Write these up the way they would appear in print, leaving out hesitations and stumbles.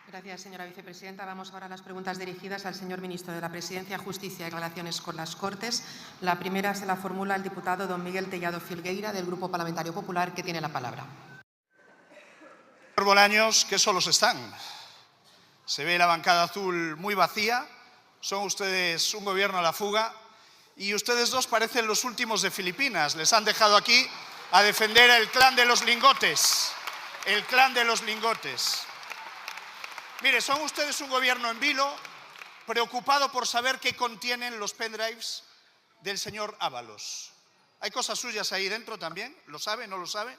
Gracias, señora vicepresidenta. Vamos ahora a las preguntas dirigidas al señor ministro de la Presidencia, Justicia y Relaciones con las Cortes. La primera se la formula el diputado don Miguel Tellado Filgueira, del Grupo Parlamentario Popular, que tiene la palabra. Señor Bolaños, qué solos están. Se ve la bancada azul muy vacía. Son ustedes un gobierno a la fuga y ustedes dos parecen los últimos de Filipinas. Les han dejado aquí a defender el clan de los lingotes. El clan de los lingotes. Mire, son ustedes un gobierno en vilo, preocupado por saber qué contienen los pendrives del señor Ábalos. ¿Hay cosas suyas ahí dentro también? ¿Lo sabe? ¿No lo sabe?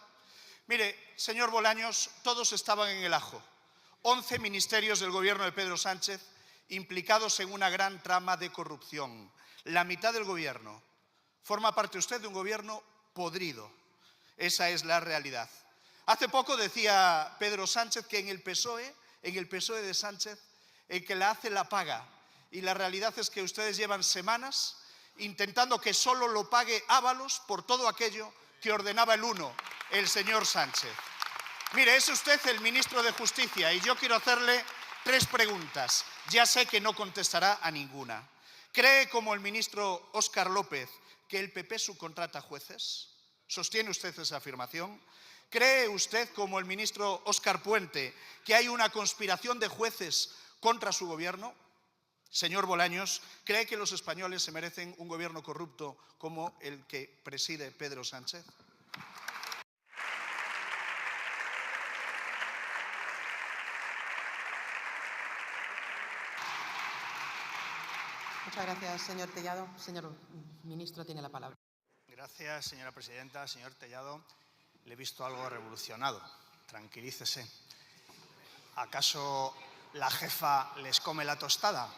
Mire, señor Bolaños, todos estaban en el ajo. 11 ministerios del gobierno de Pedro Sánchez implicados en una gran trama de corrupción. La mitad del gobierno. Forma parte usted de un gobierno podrido. Esa es la realidad. Hace poco decía Pedro Sánchez que en el PSOE de Sánchez, el que la hace la paga. Y la realidad es que ustedes llevan semanas intentando que solo lo pague Ábalos por todo aquello que ordenaba el uno, el señor Sánchez. Mire, es usted el ministro de Justicia y yo quiero hacerle 3 preguntas. Ya sé que no contestará a ninguna. ¿Cree, como el ministro Óscar López, que el PP subcontrata jueces? ¿Sostiene usted esa afirmación? ¿Cree usted, como el ministro Óscar Puente, que hay una conspiración de jueces contra su gobierno? Señor Bolaños, ¿cree que los españoles se merecen un gobierno corrupto como el que preside Pedro Sánchez? Muchas gracias, señor Tellado. Señor ministro, tiene la palabra. Gracias, señora presidenta. Señor Tellado, le he visto algo revolucionado. Tranquilícese. ¿Acaso la jefa les come la tostada?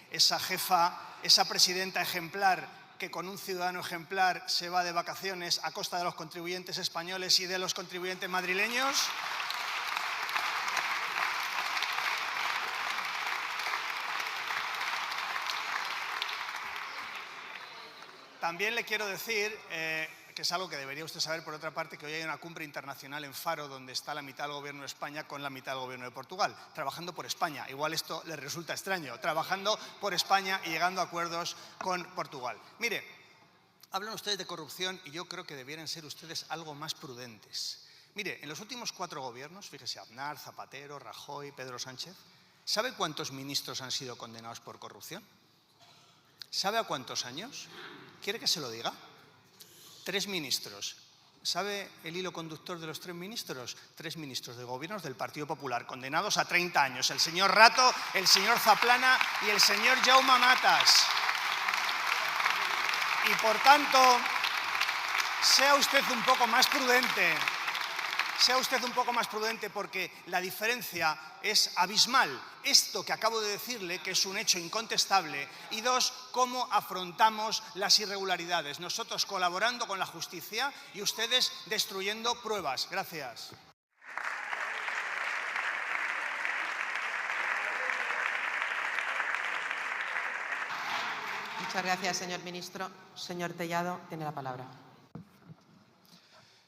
Esa jefa, esa presidenta ejemplar que con un ciudadano ejemplar se va de vacaciones a costa de los contribuyentes españoles y de los contribuyentes madrileños. También le quiero decir, que es algo que debería usted saber por otra parte, que hoy hay una cumbre internacional en Faro donde está la mitad del gobierno de España con la mitad del gobierno de Portugal, trabajando por España. Igual esto le resulta extraño, trabajando por España y llegando a acuerdos con Portugal. Mire, hablan ustedes de corrupción y yo creo que debieran ser ustedes algo más prudentes. Mire, en los últimos 4 gobiernos, fíjese, Aznar, Zapatero, Rajoy, Pedro Sánchez, ¿sabe cuántos ministros han sido condenados por corrupción? ¿Sabe a cuántos años? ¿Quiere que se lo diga? 3 ministros. ¿Sabe el hilo conductor de los 3 ministros? 3 ministros de gobiernos del Partido Popular, condenados a 30 años. El señor Rato, el señor Zaplana y el señor Jaume Matas. Y por tanto, sea usted un poco más prudente. Sea usted un poco más prudente porque la diferencia es abismal. Esto que acabo de decirle, que es un hecho incontestable, y 2, cómo afrontamos las irregularidades. Nosotros colaborando con la justicia y ustedes destruyendo pruebas. Gracias. Muchas gracias, señor ministro. Señor Tellado, tiene la palabra.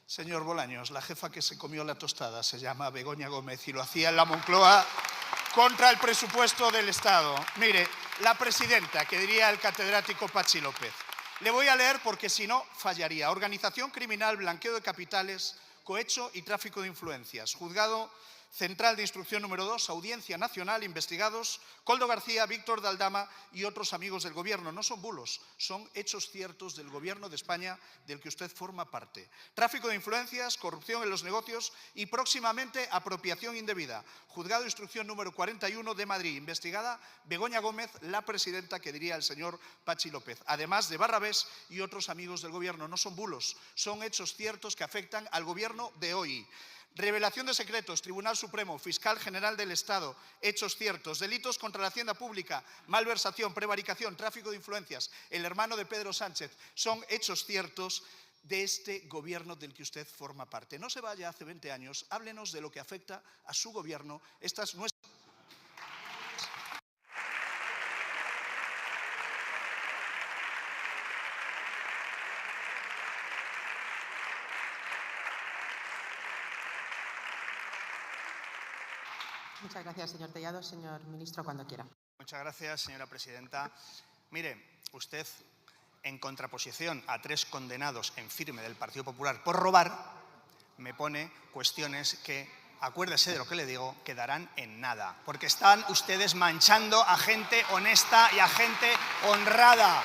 Señor Bolaños, la jefa que se comió la tostada se llama Begoña Gómez y lo hacía en la Moncloa contra el presupuesto del Estado. Mire, la presidenta, que diría el catedrático Patxi López. Le voy a leer porque si no fallaría. Organización criminal, blanqueo de capitales, cohecho y tráfico de influencias. Juzgado Central de Instrucción número 2, Audiencia Nacional, investigados Koldo García, Víctor de Aldama y otros amigos del Gobierno. No son bulos, son hechos ciertos del Gobierno de España del que usted forma parte. Tráfico de influencias, corrupción en los negocios y próximamente apropiación indebida. Juzgado de Instrucción número 41 de Madrid, investigada Begoña Gómez, la presidenta, que diría el señor Patxi López. Además de Barrabés y otros amigos del Gobierno. No son bulos, son hechos ciertos que afectan al Gobierno de hoy. Revelación de secretos, Tribunal Supremo, Fiscal General del Estado, hechos ciertos, delitos contra la hacienda pública, malversación, prevaricación, tráfico de influencias, el hermano de Pedro Sánchez, son hechos ciertos de este gobierno del que usted forma parte. No se vaya hace 20 años, háblenos de lo que afecta a su gobierno. Esta es nuestra... Muchas gracias, señor Tellado. Señor ministro, cuando quiera. Muchas gracias, señora presidenta. Mire, usted, en contraposición a 3 condenados en firme del Partido Popular por robar, me pone cuestiones que, acuérdese de lo que le digo, quedarán en nada. Porque están ustedes manchando a gente honesta y a gente honrada.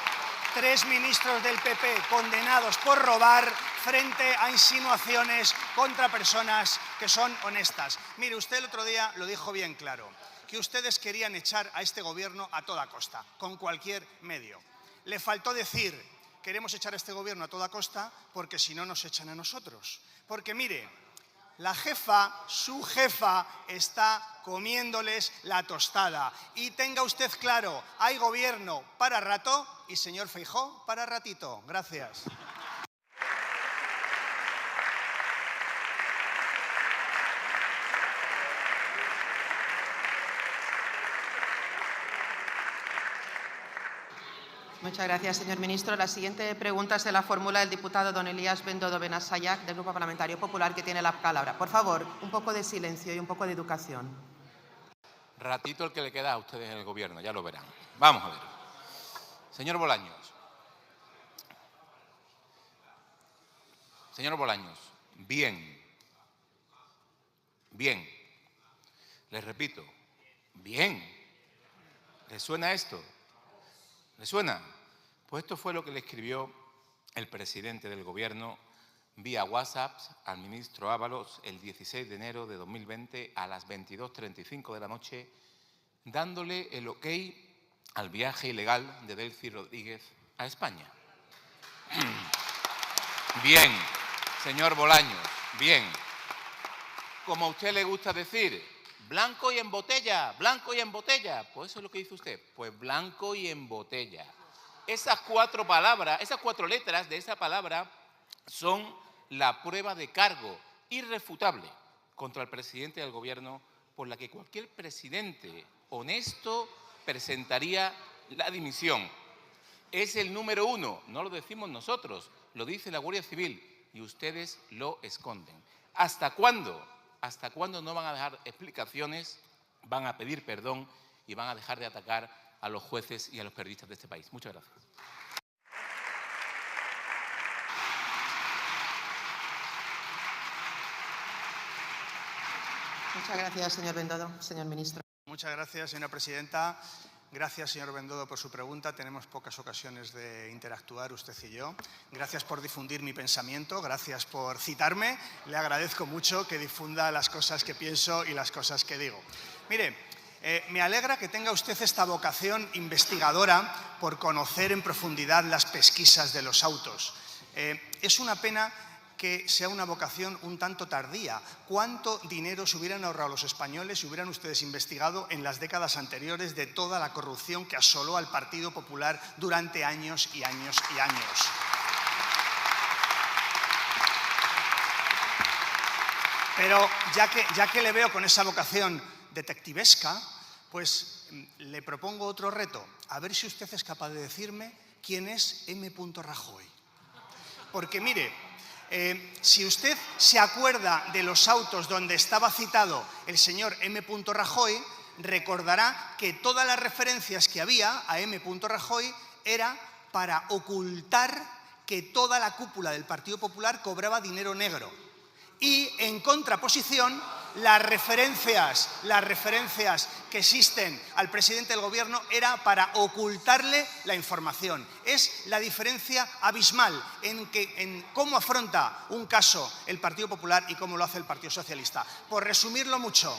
3 ministros del PP condenados por robar frente a insinuaciones contra personas que son honestas. Mire, usted el otro día lo dijo bien claro, que ustedes querían echar a este gobierno a toda costa, con cualquier medio. Le faltó decir, queremos echar a este gobierno a toda costa porque si no nos echan a nosotros. Porque mire, la jefa, su jefa, está comiéndoles la tostada. Y tenga usted claro, hay gobierno para rato y, señor Feijóo, para ratito. Gracias. Muchas gracias, señor ministro. La siguiente pregunta se la formula el diputado don Elías Bendodo Benassayac, del Grupo Parlamentario Popular, que tiene la palabra. Por favor, un poco de silencio y un poco de educación. Ratito el que le queda a ustedes en el gobierno, ya lo verán. Vamos a ver. Señor Bolaños. Señor Bolaños, bien. Bien. Les repito, bien. ¿Les suena esto? ¿Les suena? Pues esto fue lo que le escribió el presidente del Gobierno vía WhatsApp al ministro Ábalos el 16 de enero de 2020 a las 22:35 de la noche, dándole el ok al viaje ilegal de Delcy Rodríguez a España. Bien, señor Bolaños, bien. Como a usted le gusta decir, blanco y en botella, blanco y en botella. Pues eso es lo que dice usted, pues blanco y en botella. Esas 4 palabras, esas 4 letras de esa palabra son la prueba de cargo irrefutable contra el presidente del Gobierno, por la que cualquier presidente honesto presentaría la dimisión. Es el número 1, no lo decimos nosotros, lo dice la Guardia Civil y ustedes lo esconden. ¿Hasta cuándo? ¿Hasta cuándo no van a dejar explicaciones, van a pedir perdón y van a dejar de atacar a los jueces y a los periodistas de este país? Muchas gracias. Muchas gracias, señor Bendodo. Señor ministro. Muchas gracias, señora presidenta. Gracias, señor Bendodo, por su pregunta. Tenemos pocas ocasiones de interactuar, usted y yo. Gracias por difundir mi pensamiento, gracias por citarme. Le agradezco mucho que difunda las cosas que pienso y las cosas que digo. Mire, me alegra que tenga usted esta vocación investigadora por conocer en profundidad las pesquisas de los autos. Es una pena que sea una vocación un tanto tardía. ¿Cuánto dinero se hubieran ahorrado los españoles si hubieran ustedes investigado en las décadas anteriores de toda la corrupción que asoló al Partido Popular durante años y años y años? Pero ya que le veo con esa vocación detectivesca, pues le propongo otro reto. A ver si usted es capaz de decirme quién es M. Rajoy. Porque mire, si usted se acuerda de los autos donde estaba citado el señor M. Rajoy, recordará que todas las referencias que había a M. Rajoy era para ocultar que toda la cúpula del Partido Popular cobraba dinero negro. Y en contraposición, las referencias que existen al presidente del Gobierno era para ocultarle la información. Es la diferencia abismal en cómo afronta un caso el Partido Popular y cómo lo hace el Partido Socialista. Por resumirlo mucho,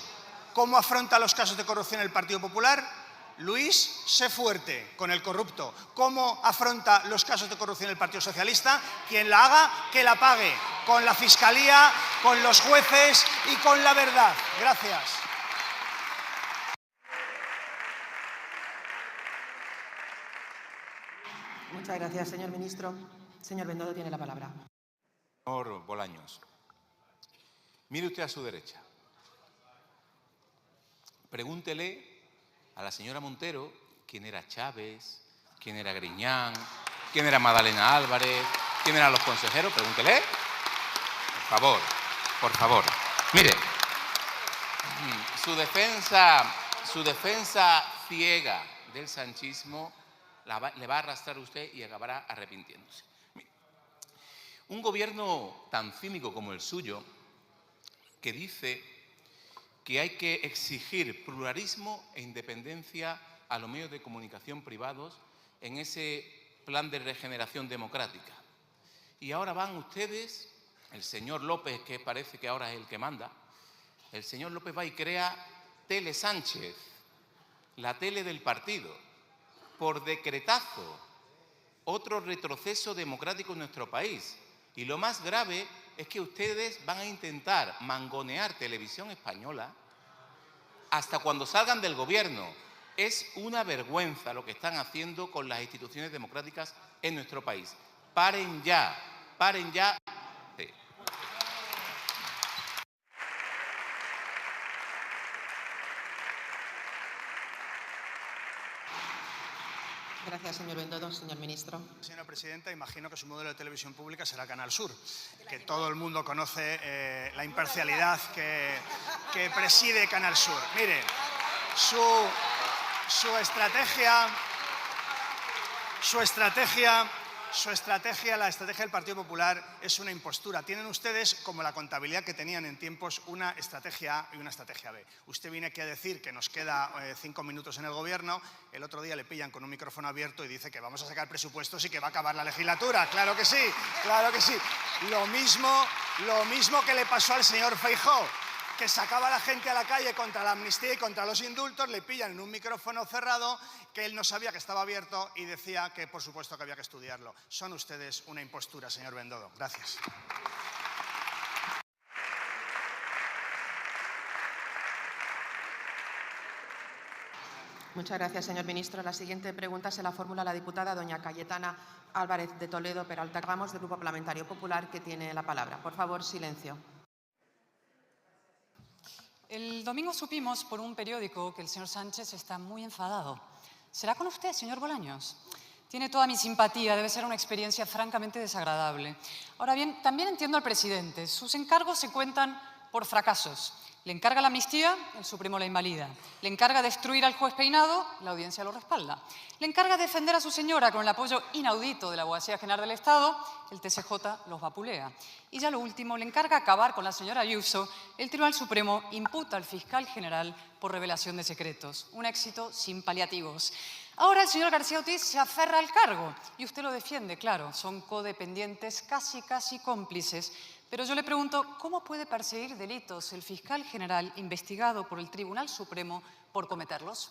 ¿cómo afronta los casos de corrupción el Partido Popular? Luis, sé fuerte con el corrupto. ¿Cómo afronta los casos de corrupción el Partido Socialista? Quien la haga, que la pague. Con la Fiscalía, con los jueces y con la verdad. Gracias. Muchas gracias, señor ministro. Señor Bendodo tiene la palabra. Señor Bolaños, mire usted a su derecha. Pregúntele a la señora Montero quién era Chávez, quién era Griñán, quién era Madalena Álvarez, quién eran los consejeros. Pregúntele. Por favor. Mire, su defensa ciega del sanchismo le va a arrastrar usted y acabará arrepintiéndose. Un gobierno tan cínico como el suyo, que dice que hay que exigir pluralismo e independencia a los medios de comunicación privados en ese plan de regeneración democrática. Y ahora van ustedes, el señor López, que parece que ahora es el que manda, el señor López va y crea Tele Sánchez, la tele del partido, por decretazo, otro retroceso democrático en nuestro país. Y lo más grave es que ustedes van a intentar mangonear Televisión Española hasta cuando salgan del gobierno. Es una vergüenza lo que están haciendo con las instituciones democráticas en nuestro país. Paren ya, paren ya. Sí. Gracias, señor Bendodo. Señor ministro. Señora presidenta, imagino que su modelo de televisión pública será Canal Sur, que todo el mundo conoce la imparcialidad que preside Canal Sur. Mire, su estrategia, la estrategia del Partido Popular es una impostura. Tienen ustedes, como la contabilidad que tenían en tiempos, una estrategia A y una estrategia B. Usted viene aquí a decir que nos queda 5 minutos en el gobierno, el otro día le pillan con un micrófono abierto y dice que vamos a sacar presupuestos y que va a acabar la legislatura. ¡Claro que sí! ¡Claro que sí! Lo mismo que le pasó al señor Feijóo, que sacaba a la gente a la calle contra la amnistía y contra los indultos, le pillan en un micrófono cerrado que él no sabía que estaba abierto y decía que por supuesto que había que estudiarlo. Son ustedes una impostura, señor Bendodo. Gracias. Muchas gracias, señor ministro. La siguiente pregunta se la formula la diputada doña Cayetana Álvarez de Toledo Peralta Ramos, del Grupo Parlamentario Popular, que tiene la palabra. Por favor, silencio. El domingo supimos por un periódico que el señor Sánchez está muy enfadado. ¿Será con usted, señor Bolaños? Tiene toda mi simpatía, debe ser una experiencia francamente desagradable. Ahora bien, también entiendo al presidente. Sus encargos se cuentan por fracasos. Le encarga la amnistía, el Supremo la invalida. Le encarga destruir al juez Peinado, la audiencia lo respalda. Le encarga defender a su señora con el apoyo inaudito de la Abogacía General del Estado, el TSJ los vapulea. Y ya lo último, le encarga acabar con la señora Ayuso, el Tribunal Supremo imputa al fiscal general por revelación de secretos. Un éxito sin paliativos. Ahora el señor García Ortiz se aferra al cargo y usted lo defiende, claro, son codependientes, casi cómplices. Pero yo le pregunto, ¿cómo puede perseguir delitos el fiscal general investigado por el Tribunal Supremo por cometerlos?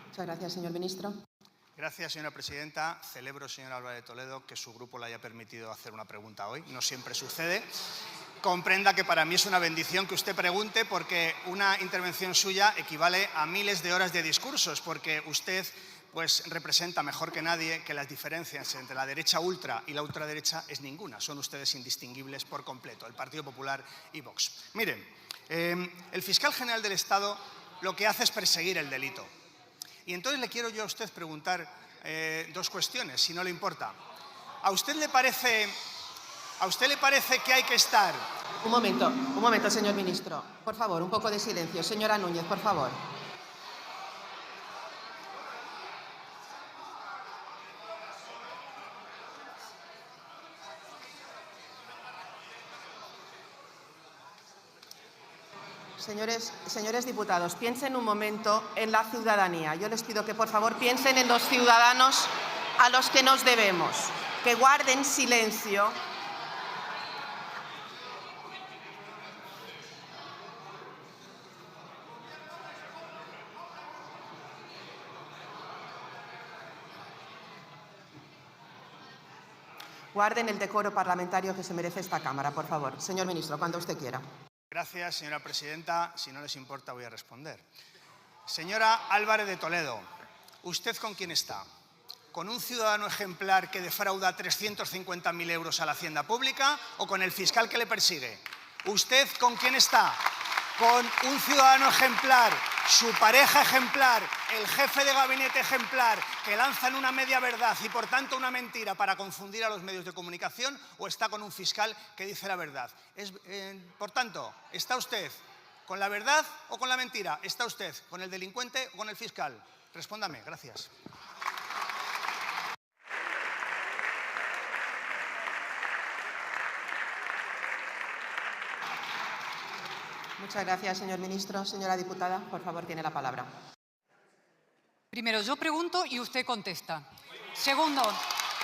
Muchas gracias, señor ministro. Gracias, señora presidenta. Celebro, señora Álvarez de Toledo, que su grupo le haya permitido hacer una pregunta hoy. No siempre sucede. Comprenda que para mí es una bendición que usted pregunte, porque una intervención suya equivale a miles de horas de discursos, porque usted pues representa mejor que nadie que las diferencias entre la derecha ultra y la ultraderecha es ninguna. Son ustedes indistinguibles por completo, el Partido Popular y Vox. Miren, el fiscal general del Estado lo que hace es perseguir el delito. Y entonces le quiero yo a usted preguntar dos cuestiones, si no le importa. ¿A usted le parece que hay que estar? Un momento, señor ministro. Por favor, un poco de silencio. Señora Núñez, por favor. Señores diputados, piensen un momento en la ciudadanía. Yo les pido que, por favor, piensen en los ciudadanos a los que nos debemos, que guarden silencio. Guarden el decoro parlamentario que se merece esta Cámara, por favor. Señor ministro, cuando usted quiera. Gracias, señora presidenta. Si no les importa, voy a responder. Señora Álvarez de Toledo, ¿usted con quién está? ¿Con un ciudadano ejemplar que defrauda 350.000 euros a la hacienda pública o con el fiscal que le persigue? ¿Usted con quién está? ¿Con un ciudadano ejemplar su pareja ejemplar, el jefe de gabinete ejemplar, que lanzan una media verdad y por tanto una mentira para confundir a los medios de comunicación, o está con un fiscal que dice la verdad? Por tanto, ¿está usted con la verdad o con la mentira? ¿Está usted con el delincuente o con el fiscal? Respóndame, gracias. Muchas gracias, señor ministro. Señora diputada, por favor, tiene la palabra. Primero, yo pregunto y usted contesta. Segundo,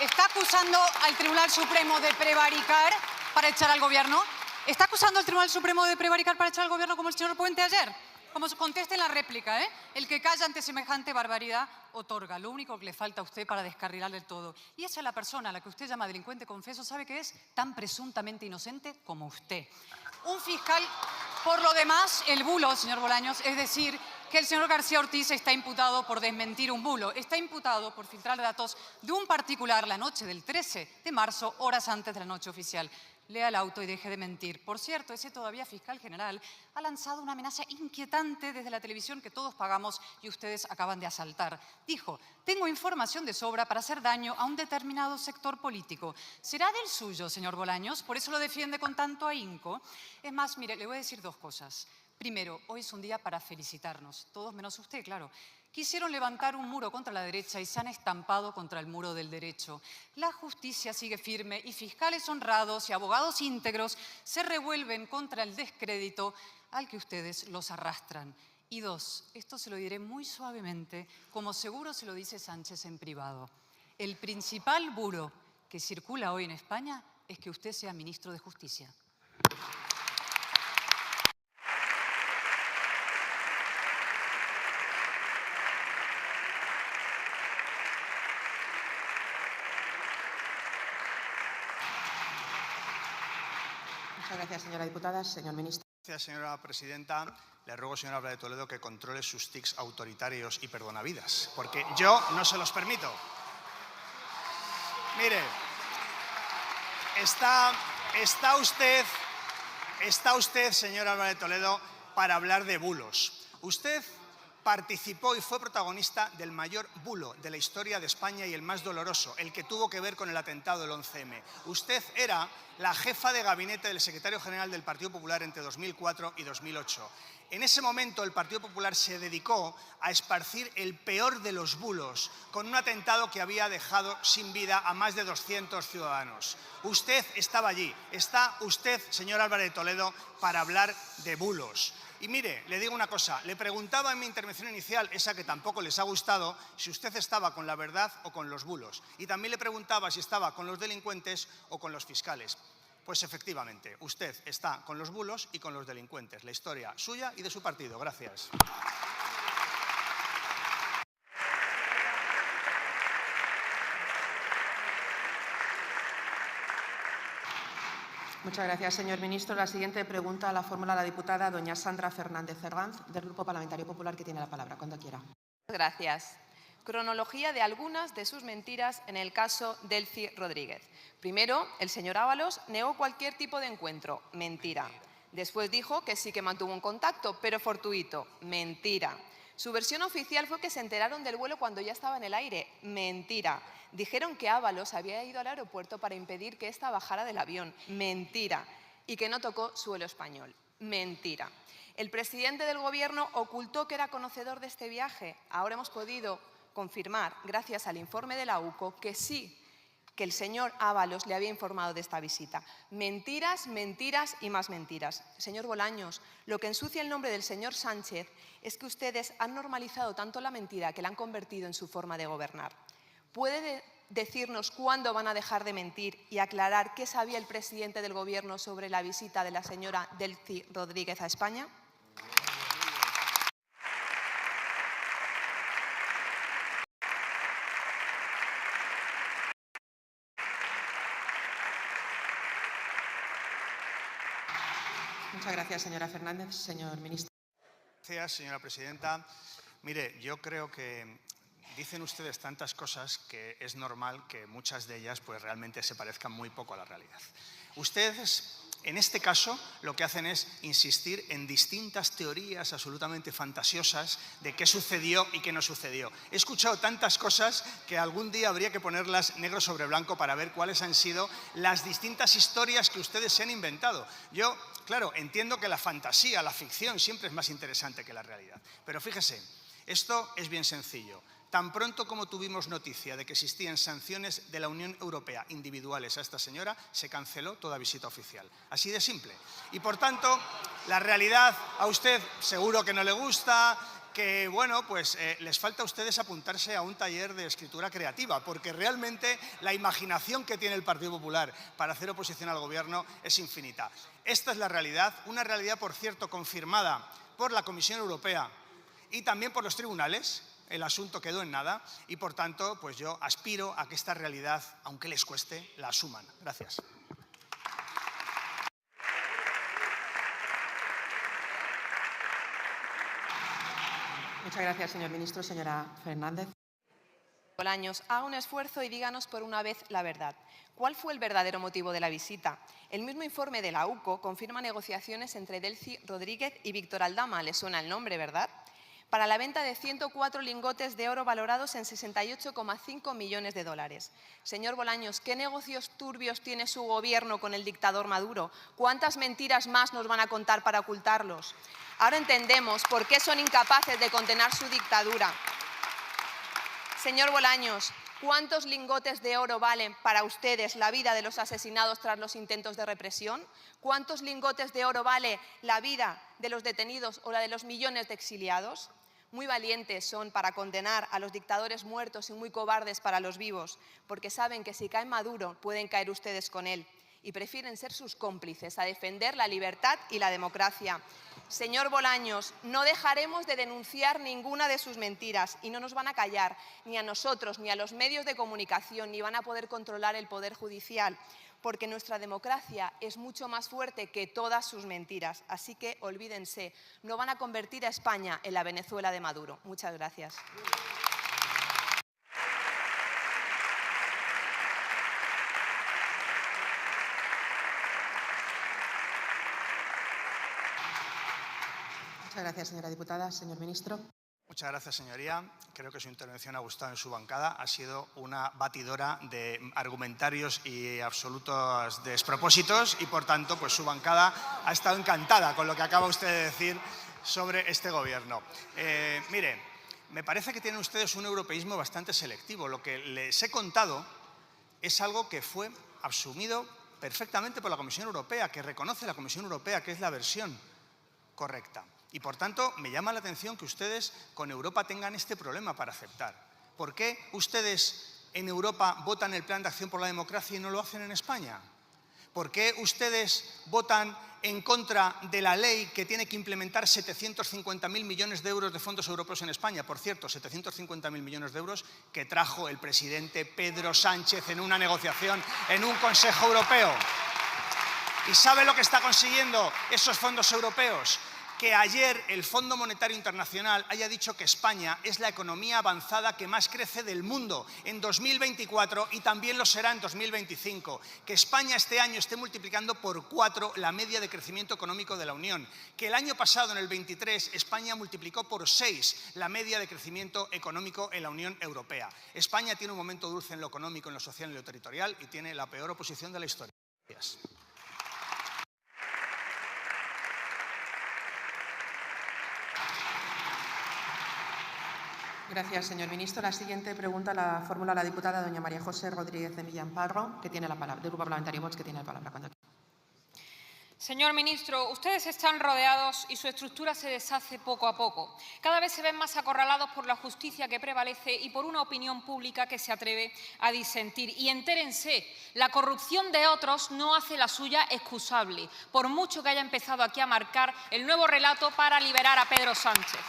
¿está acusando al Tribunal Supremo de prevaricar para echar al Gobierno? ¿Está acusando al Tribunal Supremo de prevaricar para echar al Gobierno como el señor Puente ayer? Como se conteste en la réplica, ¿eh? El que calla ante semejante barbaridad otorga. Lo único que le falta a usted para descarrilar del todo. Y esa es la persona a la que usted llama delincuente confeso, ¿sabe qué es? Tan presuntamente inocente como usted. Un fiscal, por lo demás, el bulo, señor Bolaños, es decir, que el señor García Ortiz está imputado por desmentir un bulo. Está imputado por filtrar datos de un particular la noche del 13 de marzo, horas antes de la noche oficial. Lea el auto y deje de mentir. Por cierto, ese todavía fiscal general ha lanzado una amenaza inquietante desde la televisión que todos pagamos y ustedes acaban de asaltar. Dijo, tengo información de sobra para hacer daño a un determinado sector político. ¿Será del suyo, señor Bolaños? ¿Por eso lo defiende con tanto ahínco? Es más, mire, le voy a decir dos cosas. Primero, hoy es un día para felicitarnos, todos menos usted, claro. Quisieron levantar un muro contra la derecha y se han estampado contra el muro del derecho. La justicia sigue firme y fiscales honrados y abogados íntegros se revuelven contra el descrédito al que ustedes los arrastran. Y dos, esto se lo diré muy suavemente, como seguro se lo dice Sánchez en privado. El principal bulo que circula hoy en España es que usted sea ministro de Justicia. Muchas gracias, señora diputada. Señor ministro. Gracias, señora presidenta. Le ruego, señora Álvarez de Toledo, que controle sus tics autoritarios y perdonavidas, porque yo no se los permito. Mire, está usted, señora Álvarez de Toledo, para hablar de bulos. Usted participó y fue protagonista del mayor bulo de la historia de España y el más doloroso, el que tuvo que ver con el atentado del 11M. Usted era la jefa de gabinete del secretario general del Partido Popular entre 2004 y 2008. En ese momento el Partido Popular se dedicó a esparcir el peor de los bulos con un atentado que había dejado sin vida a más de 200 ciudadanos. Usted estaba allí. Está usted, señor Álvarez de Toledo, para hablar de bulos. Y mire, le digo una cosa, le preguntaba en mi intervención inicial, esa que tampoco les ha gustado, si usted estaba con la verdad o con los bulos. Y también le preguntaba si estaba con los delincuentes o con los fiscales. Pues efectivamente, usted está con los bulos y con los delincuentes. La historia suya y de su partido. Gracias. Muchas gracias, señor ministro. La siguiente pregunta la formula la diputada doña Sandra Fernández Herranz, del Grupo Parlamentario Popular, que tiene la palabra. Cuando quiera. Gracias. Cronología de algunas de sus mentiras en el caso Delcy Rodríguez. Primero, el señor Ábalos negó cualquier tipo de encuentro. Mentira. Después dijo que sí que mantuvo un contacto, pero fortuito. Mentira. Su versión oficial fue que se enteraron del vuelo cuando ya estaba en el aire. Mentira. Dijeron que Ábalos había ido al aeropuerto para impedir que ésta bajara del avión. Mentira. Y que no tocó suelo español. Mentira. El presidente del Gobierno ocultó que era conocedor de este viaje. Ahora hemos podido confirmar, gracias al informe de la UCO, que sí, que el señor Ábalos le había informado de esta visita. Mentiras, mentiras y más mentiras. Señor Bolaños, lo que ensucia el nombre del señor Sánchez es que ustedes han normalizado tanto la mentira que la han convertido en su forma de gobernar. ¿Puede decirnos cuándo van a dejar de mentir y aclarar qué sabía el presidente del Gobierno sobre la visita de la señora Delcy Rodríguez a España? Muchas gracias, señora Fernández. Señor ministro. Gracias, señora presidenta. Mire, yo creo que dicen ustedes tantas cosas que es normal que muchas de ellas pues realmente se parezcan muy poco a la realidad. Ustedes en este caso lo que hacen es insistir en distintas teorías absolutamente fantasiosas de qué sucedió y qué no sucedió. He escuchado tantas cosas que algún día habría que ponerlas negro sobre blanco para ver cuáles han sido las distintas historias que ustedes se han inventado. Yo, claro, entiendo que la fantasía, la ficción siempre es más interesante que la realidad. Pero fíjese, esto es bien sencillo. Tan pronto como tuvimos noticia de que existían sanciones de la Unión Europea individuales a esta señora, se canceló toda visita oficial. Así de simple. Y por tanto, la realidad a usted seguro que no le gusta, que bueno, pues les falta a ustedes apuntarse a un taller de escritura creativa, porque realmente la imaginación que tiene el Partido Popular para hacer oposición al Gobierno es infinita. Esta es la realidad, una realidad, por cierto, confirmada por la Comisión Europea y también por los tribunales. El asunto quedó en nada y, por tanto, pues yo aspiro a que esta realidad, aunque les cueste, la asuman. Gracias. Muchas gracias, señor ministro. Señora Fernández. Bolaños, haga un esfuerzo y díganos por una vez la verdad. ¿Cuál fue el verdadero motivo de la visita? El mismo informe de la UCO confirma negociaciones entre Delcy Rodríguez y Víctor Aldama. ¿Le suena el nombre, verdad? Para la venta de 104 lingotes de oro valorados en 68,5 millones de dólares. Señor Bolaños, ¿qué negocios turbios tiene su gobierno con el dictador Maduro? ¿Cuántas mentiras más nos van a contar para ocultarlos? Ahora entendemos por qué son incapaces de condenar su dictadura. Señor Bolaños, ¿cuántos lingotes de oro valen para ustedes la vida de los asesinados tras los intentos de represión? ¿Cuántos lingotes de oro vale la vida de los detenidos o la de los millones de exiliados? Muy valientes son para condenar a los dictadores muertos y muy cobardes para los vivos, porque saben que si cae Maduro pueden caer ustedes con él y prefieren ser sus cómplices a defender la libertad y la democracia. Señor Bolaños, no dejaremos de denunciar ninguna de sus mentiras y no nos van a callar ni a nosotros ni a los medios de comunicación, ni van a poder controlar el Poder Judicial, porque nuestra democracia es mucho más fuerte que todas sus mentiras. Así que olvídense, no van a convertir a España en la Venezuela de Maduro. Muchas gracias. Muchas gracias, señora diputada. Señor ministro. Muchas gracias, señoría. Creo que su intervención ha gustado en su bancada. Ha sido una batidora de argumentarios y absolutos despropósitos y, por tanto, pues su bancada ha estado encantada con lo que acaba usted de decir sobre este gobierno. Mire, me parece que tienen ustedes un europeísmo bastante selectivo. Lo que les he contado es algo que fue asumido perfectamente por la Comisión Europea, que reconoce la Comisión Europea que es la versión correcta. Y, por tanto, me llama la atención que ustedes con Europa tengan este problema para aceptar. ¿Por qué ustedes en Europa votan el Plan de Acción por la Democracia y no lo hacen en España? ¿Por qué ustedes votan en contra de la ley que tiene que implementar 750.000 millones de euros de fondos europeos en España? Por cierto, 750.000 millones de euros que trajo el presidente Pedro Sánchez en una negociación en un Consejo Europeo. ¿Y sabe lo que está consiguiendo esos fondos europeos? Que ayer el Fondo Monetario Internacional haya dicho que España es la economía avanzada que más crece del mundo en 2024 y también lo será en 2025. Que España este año esté multiplicando por 4 la media de crecimiento económico de la Unión. Que el año pasado, en el 23, España multiplicó por 6 la media de crecimiento económico en la Unión Europea. España tiene un momento dulce en lo económico, en lo social y en lo territorial y tiene la peor oposición de la historia. Gracias. Gracias, señor ministro. La siguiente pregunta la formula la diputada doña María José Rodríguez de Millán Parro, que tiene la palabra, del Grupo Parlamentario Vox, que tiene la palabra. Señor ministro, ustedes están rodeados y su estructura se deshace poco a poco. Cada vez se ven más acorralados por la justicia que prevalece y por una opinión pública que se atreve a disentir. Y entérense, la corrupción de otros no hace la suya excusable, por mucho que haya empezado aquí a marcar el nuevo relato para liberar a Pedro Sánchez.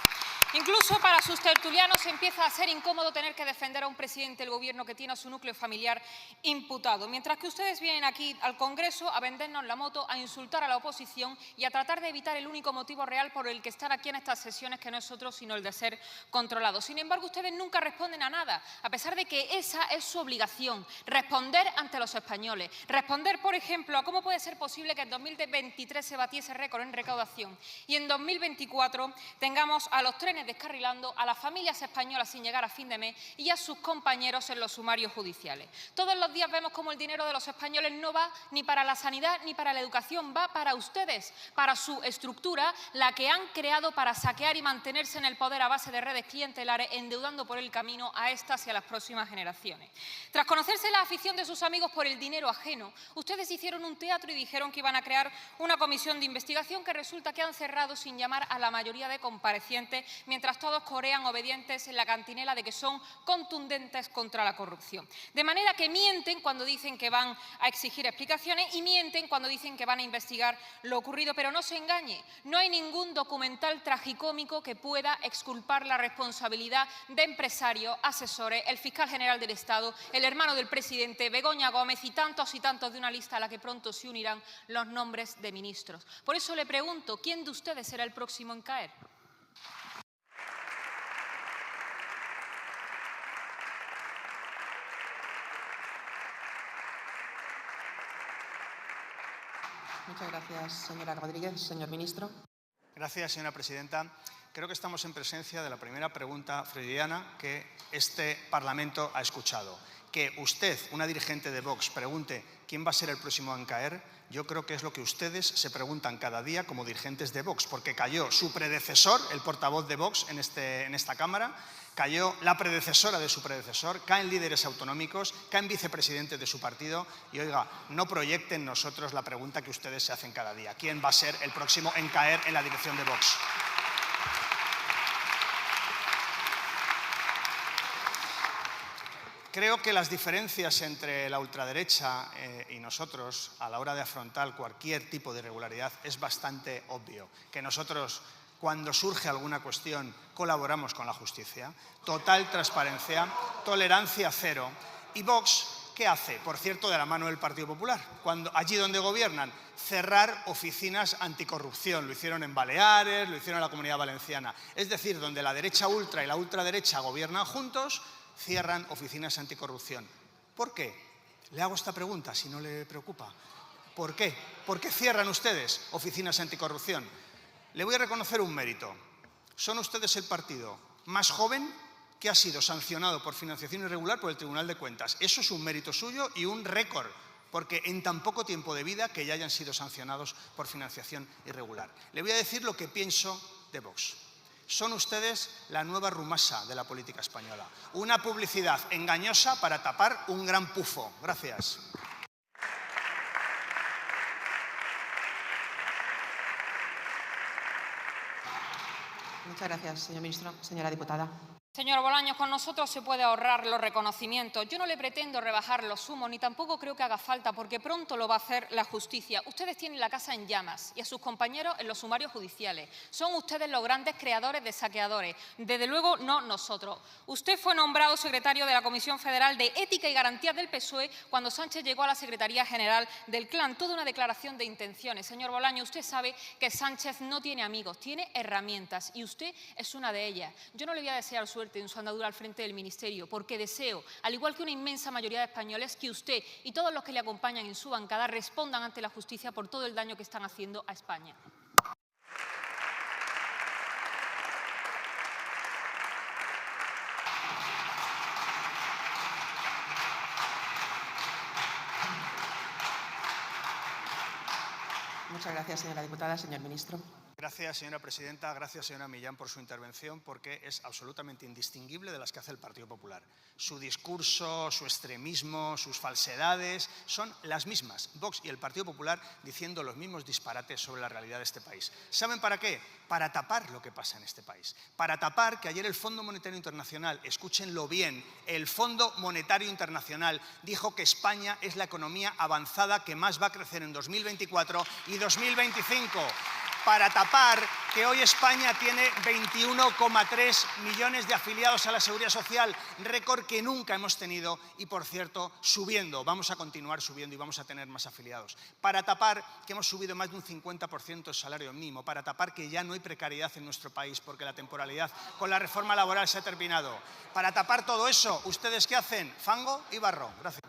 Incluso para sus tertulianos empieza a ser incómodo tener que defender a un presidente del Gobierno que tiene a su núcleo familiar imputado. Mientras que ustedes vienen aquí al Congreso a vendernos la moto, a insultar a la oposición y a tratar de evitar el único motivo real por el que están aquí en estas sesiones, que no es otro sino el de ser controlados. Sin embargo, ustedes nunca responden a nada, a pesar de que esa es su obligación, responder ante los españoles. Responder, por ejemplo, a cómo puede ser posible que en 2023 se batiese récord en recaudación y en 2024 tengamos a los trenes descarrilando, a las familias españolas sin llegar a fin de mes y a sus compañeros en los sumarios judiciales. Todos los días vemos cómo el dinero de los españoles no va ni para la sanidad ni para la educación, va para ustedes, para su estructura, la que han creado para saquear y mantenerse en el poder a base de redes clientelares, endeudando por el camino a estas y a las próximas generaciones. Tras conocerse la afición de sus amigos por el dinero ajeno, ustedes hicieron un teatro y dijeron que iban a crear una comisión de investigación que resulta que han cerrado sin llamar a la mayoría de comparecientes, mientras todos corean obedientes en la cantinela de que son contundentes contra la corrupción. De manera que mienten cuando dicen que van a exigir explicaciones y mienten cuando dicen que van a investigar lo ocurrido, pero no se engañe, no hay ningún documental tragicómico que pueda exculpar la responsabilidad de empresarios, asesores, el fiscal general del Estado, el hermano del presidente, Begoña Gómez y tantos de una lista a la que pronto se unirán los nombres de ministros. Por eso le pregunto, ¿quién de ustedes será el próximo en caer? Muchas gracias, señora Rodríguez. Señor ministro. Gracias, señora presidenta. Creo que estamos en presencia de la primera pregunta freudiana que este Parlamento ha escuchado. Que usted, una dirigente de Vox, pregunte quién va a ser el próximo en caer, yo creo que es lo que ustedes se preguntan cada día como dirigentes de Vox, porque cayó su predecesor, el portavoz de Vox en esta Cámara, cayó la predecesora de su predecesor, caen líderes autonómicos, caen vicepresidentes de su partido y, oiga, no proyecten nosotros la pregunta que ustedes se hacen cada día. ¿Quién va a ser el próximo en caer en la dirección de Vox? Creo que las diferencias entre la ultraderecha y nosotros a la hora de afrontar cualquier tipo de irregularidad es bastante obvio. Que nosotros, cuando surge alguna cuestión, colaboramos con la justicia, total transparencia, tolerancia cero. ¿Y Vox qué hace? Por cierto, de la mano del Partido Popular. Allí donde gobiernan, cerrar oficinas anticorrupción. Lo hicieron en Baleares, lo hicieron en la Comunidad Valenciana. Es decir, donde la derecha ultra y la ultraderecha gobiernan juntos, cierran oficinas anticorrupción. ¿Por qué? Le hago esta pregunta, si no le preocupa. ¿Por qué? ¿Por qué cierran ustedes oficinas anticorrupción? Le voy a reconocer un mérito. Son ustedes el partido más joven que ha sido sancionado por financiación irregular por el Tribunal de Cuentas. Eso es un mérito suyo y un récord, porque en tan poco tiempo de vida que ya hayan sido sancionados por financiación irregular. Le voy a decir lo que pienso de Vox. Son ustedes la nueva Rumasa de la política española. Una publicidad engañosa para tapar un gran pufo. Gracias. Muchas gracias, señor ministro. Señora diputada. Señor Bolaños, con nosotros se puede ahorrar los reconocimientos. Yo no le pretendo rebajar los humos, ni tampoco creo que haga falta, porque pronto lo va a hacer la justicia. Ustedes tienen la casa en llamas y a sus compañeros en los sumarios judiciales. Son ustedes los grandes creadores de saqueadores. Desde luego, no nosotros. Usted fue nombrado secretario de la Comisión Federal de Ética y Garantías del PSOE cuando Sánchez llegó a la Secretaría General del Clan. Toda una declaración de intenciones. Señor Bolaños, usted sabe que Sánchez no tiene amigos, tiene herramientas y usted es una de ellas. Yo no le voy a desear suerte en su andadura al frente del Ministerio, porque deseo, al igual que una inmensa mayoría de españoles, que usted y todos los que le acompañan en su bancada respondan ante la justicia por todo el daño que están haciendo a España. Muchas gracias, señora diputada. Señor ministro. Gracias, señora presidenta. Gracias, señora Millán, por su intervención, porque es absolutamente indistinguible de las que hace el Partido Popular. Su discurso, su extremismo, sus falsedades son las mismas. Vox y el Partido Popular diciendo los mismos disparates sobre la realidad de este país. ¿Saben para qué? Para tapar lo que pasa en este país. Para tapar que ayer el Fondo Monetario Internacional, escúchenlo bien, el Fondo Monetario Internacional dijo que España es la economía avanzada que más va a crecer en 2024 y 2025. Para tapar que hoy España tiene 21,3 millones de afiliados a la Seguridad Social, récord que nunca hemos tenido y, por cierto, subiendo. Vamos a continuar subiendo y vamos a tener más afiliados. Para tapar que hemos subido más de un 50% el salario mínimo, para tapar que ya no hay precariedad en nuestro país porque la temporalidad con la reforma laboral se ha terminado. Para tapar todo eso, ¿ustedes qué hacen? Fango y barro. Gracias.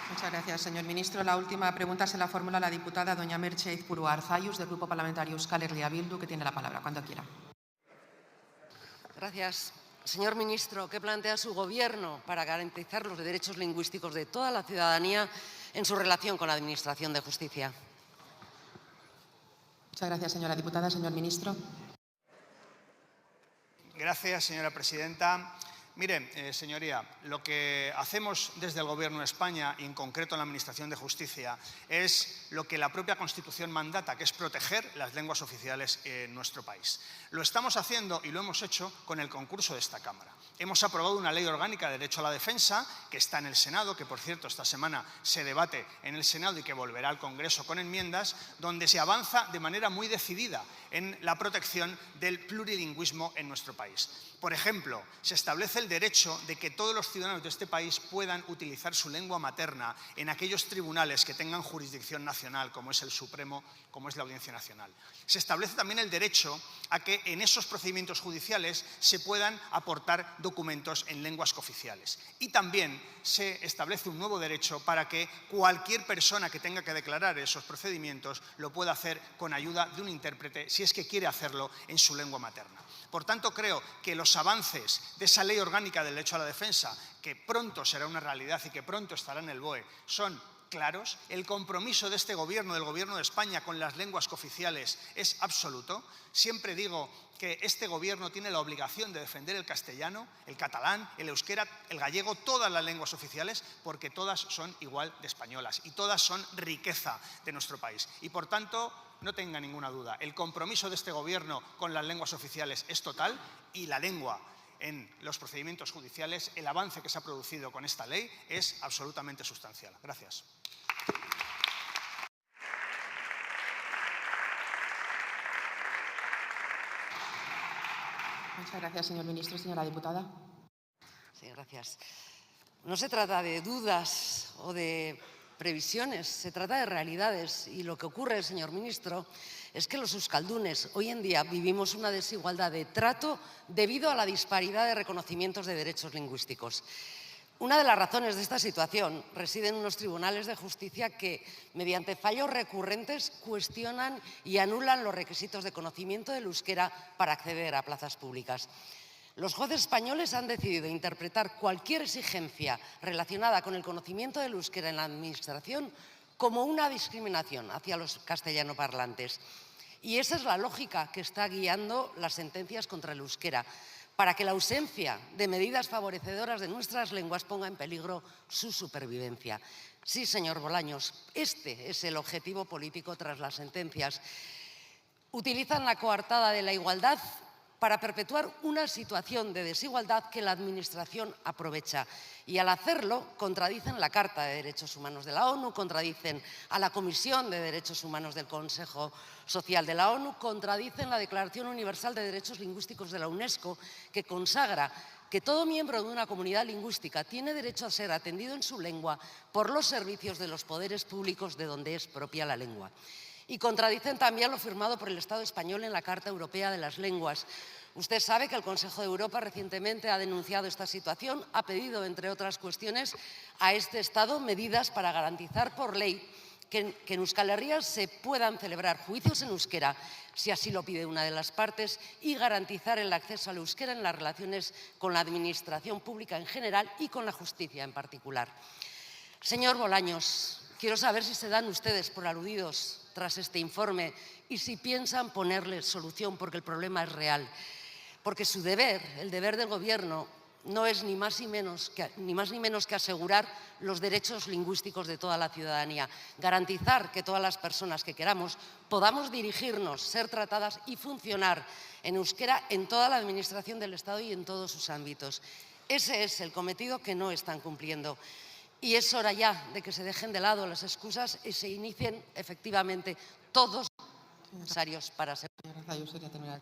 Muchas gracias, señor ministro. La última pregunta se la formula la diputada doña Merche Izpuru Arzayus, del Grupo Parlamentario Euskal Herria Bildu, que tiene la palabra, cuando quiera. Gracias. Señor ministro, ¿qué plantea su Gobierno para garantizar los derechos lingüísticos de toda la ciudadanía en su relación con la Administración de Justicia? Muchas gracias, señora diputada. Señor ministro. Gracias, señora presidenta. Mire, señoría, lo que hacemos desde el Gobierno de España, y en concreto en la Administración de Justicia, es lo que la propia Constitución mandata, que es proteger las lenguas oficiales en nuestro país. Lo estamos haciendo y lo hemos hecho con el concurso de esta Cámara. Hemos aprobado una ley orgánica de derecho a la defensa, que está en el Senado, que por cierto esta semana se debate en el Senado y que volverá al Congreso con enmiendas, donde se avanza de manera muy decidida en la protección del plurilingüismo en nuestro país. Por ejemplo, se establece el derecho de que todos los ciudadanos de este país puedan utilizar su lengua materna en aquellos tribunales que tengan jurisdicción nacional, como es el Supremo, como es la Audiencia Nacional. Se establece también el derecho a que en esos procedimientos judiciales se puedan aportar documentos en lenguas cooficiales. Y también se establece un nuevo derecho para que cualquier persona que tenga que declarar esos procedimientos lo pueda hacer con ayuda de un intérprete, si es que quiere hacerlo en su lengua materna. Por tanto, creo que los avances de esa ley orgánica del derecho a la defensa, que pronto será una realidad y que pronto estará en el BOE, son claros. El compromiso de este Gobierno, del Gobierno de España, con las lenguas cooficiales es absoluto. Siempre digo que este Gobierno tiene la obligación de defender el castellano, el catalán, el euskera, el gallego, todas las lenguas oficiales, porque todas son igual de españolas y todas son riqueza de nuestro país. Y, por tanto, no tenga ninguna duda, el compromiso de este Gobierno con las lenguas oficiales es total y la lengua en los procedimientos judiciales, el avance que se ha producido con esta ley es absolutamente sustancial. Gracias. Muchas gracias, señor ministro. Señora diputada. Sí, gracias. No se trata de dudas o de previsiones, se trata de realidades. Y lo que ocurre, señor ministro, es que los euskaldunes hoy en día vivimos una desigualdad de trato debido a la disparidad de reconocimientos de derechos lingüísticos. Una de las razones de esta situación reside en unos tribunales de justicia que, mediante fallos recurrentes, cuestionan y anulan los requisitos de conocimiento del euskera para acceder a plazas públicas. Los jueces españoles han decidido interpretar cualquier exigencia relacionada con el conocimiento del euskera en la Administración como una discriminación hacia los castellanoparlantes. Y esa es la lógica que está guiando las sentencias contra el euskera, para que la ausencia de medidas favorecedoras de nuestras lenguas ponga en peligro su supervivencia. Sí, señor Bolaños, este es el objetivo político tras las sentencias. Utilizan la coartada de la igualdad para perpetuar una situación de desigualdad que la Administración aprovecha. Y al hacerlo, contradicen la Carta de Derechos Humanos de la ONU, contradicen a la Comisión de Derechos Humanos del Consejo Social de la ONU, contradicen la Declaración Universal de Derechos Lingüísticos de la UNESCO, que consagra que todo miembro de una comunidad lingüística tiene derecho a ser atendido en su lengua por los servicios de los poderes públicos de donde es propia la lengua. Y contradicen también lo firmado por el Estado español en la Carta Europea de las Lenguas. Usted sabe que el Consejo de Europa recientemente ha denunciado esta situación, ha pedido, entre otras cuestiones, a este Estado medidas para garantizar por ley que en Euskal Herria se puedan celebrar juicios en euskera, si así lo pide una de las partes, y garantizar el acceso al euskera en las relaciones con la Administración pública en general y con la justicia en particular. Señor Bolaños, quiero saber si se dan ustedes por aludidos tras este informe y si piensan ponerle solución, porque el problema es real. Porque su deber, el deber del Gobierno, no es ni más ni menos que asegurar los derechos lingüísticos de toda la ciudadanía, garantizar que todas las personas que queramos podamos dirigirnos, ser tratadas y funcionar en euskera en toda la Administración del Estado y en todos sus ámbitos. Ese es el cometido que no están cumpliendo. y es hora ya de que se dejen de lado las excusas y se inicien efectivamente todos los necesarios para ser. Señora Zayus, sería terminar.